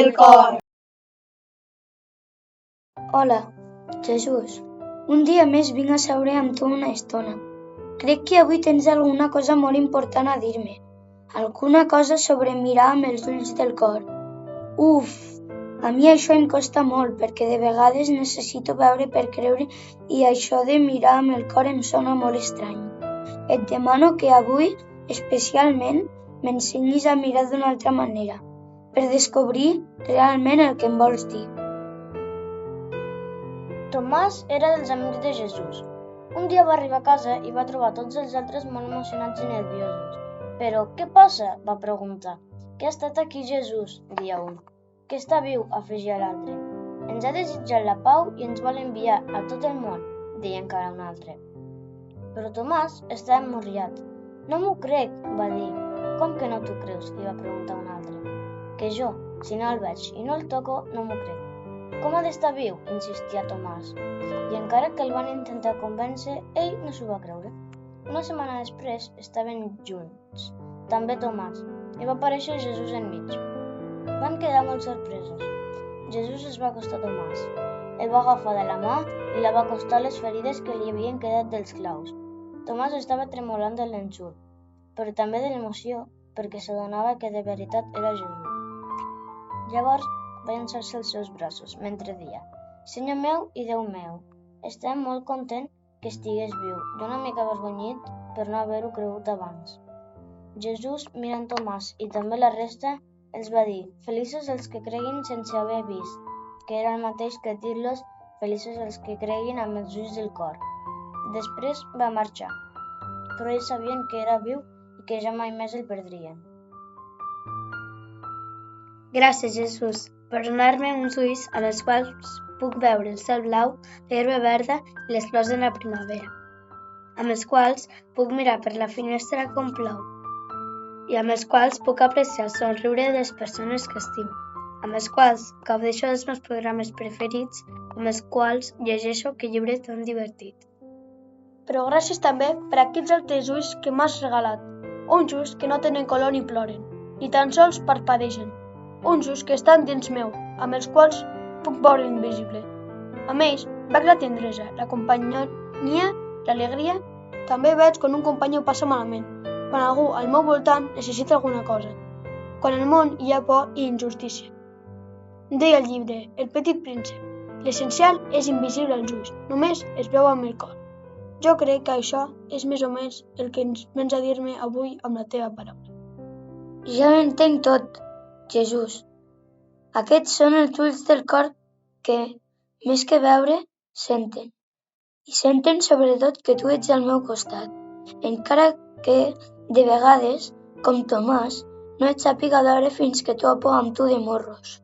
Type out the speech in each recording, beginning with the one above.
del cor. Hola, Jesús. Un dia més vinc a seure amb tu una estona. Crec que avui tens alguna cosa molt important a dir-me. Alguna cosa sobre mirar amb els ulls del cor. Uf, a mi això em costa molt perquè de vegades necessito veure per creure i això de mirar amb el cor em sona molt estrany. Et demano que avui, especialment, m'ensenyis a mirar d'una altra manera, per descobrir realment el que em vols dir. Tomàs era dels amics de Jesús. Un dia va arribar a casa i va trobar tots els altres molt emocionats i nerviosos. «Però què passa?», va preguntar. «Que ha estat aquí Jesús?», deia un. «Que està viu», afegia l'altre. «Ens ha desitjat la pau i ens vol enviar a tot el món», deia encara un altre. Però Tomàs estava emmorriat. «No m'ho crec», va dir. «Com que no t'ho creus?», li va preguntar un altre. «Que jo, si no el veig i no el toco, no m'ho crec». «Com ha d'estar viu?», insistia Tomàs. I encara que el van intentar convèncer, ell no s'ho va creure. Una setmana després estaven junts, també Tomàs, i va aparèixer Jesús enmig. Van quedar molt sorpresos. Jesús es va acostar a Tomàs. El va agafar de la mà i la va acostar a les ferides que li havien quedat dels claus. Tomàs estava tremolant de l'ensurt, però també de l'emoció, perquè s'adonava que de veritat era Jesús. Llavors va llançar-se als seus braços, mentre deia: «Senyor meu i Déu meu, estem molt content que estigués viu i una mica avergonyit per no haver-ho cregut abans». Jesús, mirant Tomàs i també la resta, els va dir: «Feliços els que creguin sense haver vist», que era el mateix que dir-los «Feliços els que creguin amb els ulls del cor». Després va marxar, però ells sabien que era viu i que ja mai més el perdrien. Gràcies, Jesús, per donar-me uns ulls amb els quals puc veure el cel blau, l'herba verda i les flors de la primavera, amb els quals puc mirar per la finestra com plou, i amb els quals puc apreciar el somriure de les persones que estimo, amb els quals gaudeixo dels meus programes preferits, amb els quals llegeixo que llibre tan divertit. Però gràcies també per aquests altres ulls que m'has regalat, uns ulls que no tenen color ni ploren, ni tan sols parpadegen, uns ulls que estan dins meu, amb els quals puc veure l'invisible. Amb ells veig la tendresa, la companyia, l'alegria. També veig quan un company ho passa malament, quan algú al meu voltant necessita alguna cosa, quan al món hi ha por i injustícia. Deia el llibre El petit príncep, l'essencial és invisible als ulls, només es veu amb el cor. Jo crec que això és més o menys el que vens a dir-me avui amb la teva paraula. Ja ho entenc tot, Jesús. Aquests són els ulls del cor que, més que veure, senten. I senten sobretot que tu ets al meu costat, encara que, de vegades, com Tomàs, no et sàpiga veure fins que topo amb tu de morros.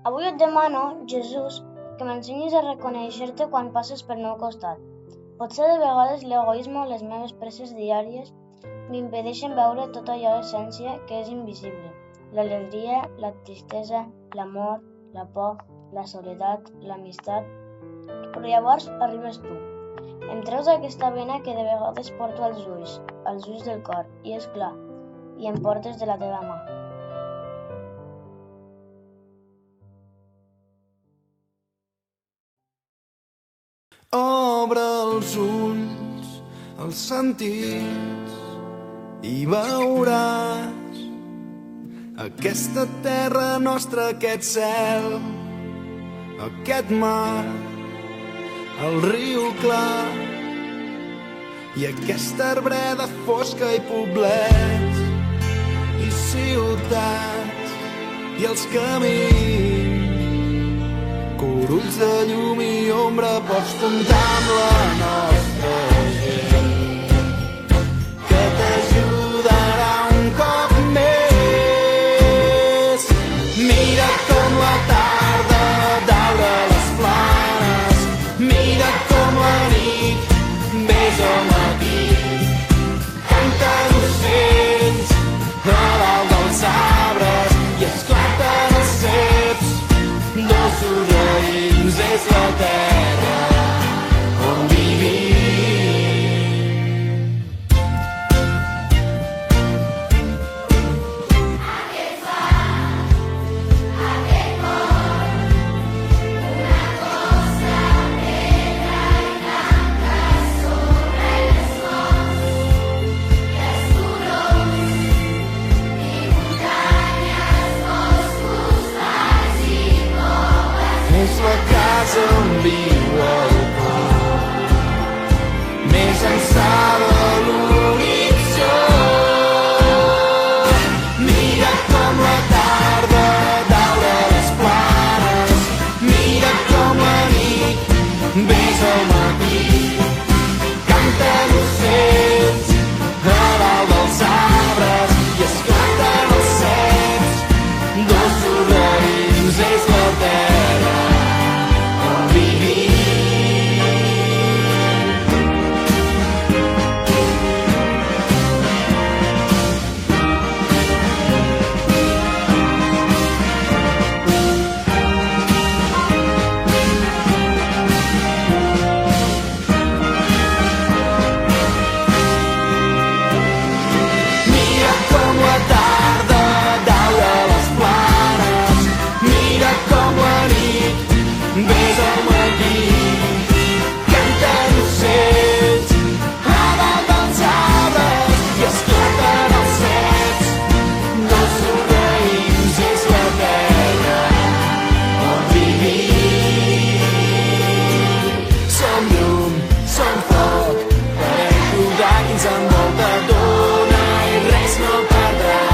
Avui et demano, Jesús, que m'ensenyis a reconèixer-te quan passes pel meu costat. Potser de vegades l'egoisme o les meves presses diàries m'impedeixen veure tot allò d'essència que és invisible. L'alegria, la tristesa, l'amor, la por, la soledat, l'amistat. Però llavors arribes tu. Em treus aquesta vena que de vegades porto als ulls del cor, i és clar, i em portes de la teva mà. Obre els ulls, els sentits, i veuràs aquesta terra nostra, aquest cel, aquest mar, el riu clar i aquesta arbreda fosca i poblets i ciutats i els camins, corulls de llum i ombra, pots comptar amb la nostra gent que t'ajudarà un cop més. Mira com la tarda daura les planes, mira com la nit besa el matí, canten ocells a dalt dels arbres i esclaten els ceps, dolços raïms és la terra on vivim. al matí. Canten ocells a dalt dels arbres i esclaten els cels dolços raïms, és la terra on vivim. Mira com la tarda daura les planes, mira com la nit ves al matí. Canten ocells a dalt dels arbres i esclaten els cels dolços raïms, és la terra on vivim. Som llum, som foc, podem jugar qui ens envolta d'una i res no perdràs.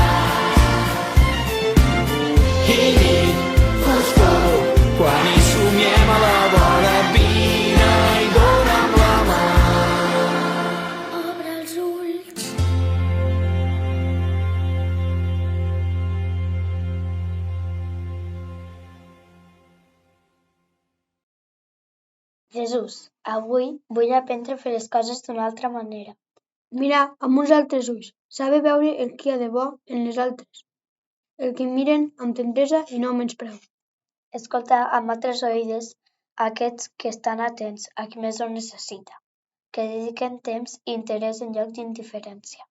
I nit, foscor, quan hi somiem a la vora, vine i dona'm la mà. Obre els ulls. Jesús, avui vull aprendre a fer les coses d'una altra manera. Mirar amb uns altres ulls, saber veure el que hi ha de bo en les altres, el que miren amb tendresa i no menyspreu. Escoltar amb altres oïdes aquests que estan atents a qui més ho necessita, que dediquen temps i interès en lloc d'indiferència.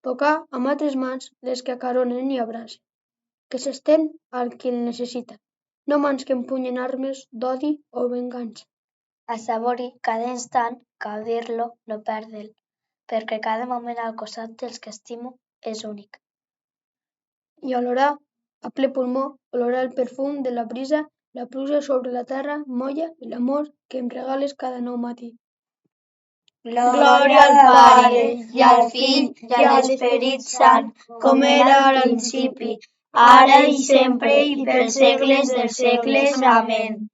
Tocar amb altres mans les que acaronen i abracen, que s'estén al qui el necessita, no mans que empunyen armes d'odi o vengança. Assaborir cada instant, gaudir-lo, no perdre'l, perquè cada moment al costat dels que estimo és únic. I olorar a ple pulmó, olorar el perfum de la brisa, la pluja sobre la terra molla i l'amor que em regales cada nou matí. Glòria al Pare, i al Fill, i a l'Esperit Sant, com era al principi, ara i sempre, i per segles dels segles. Amén.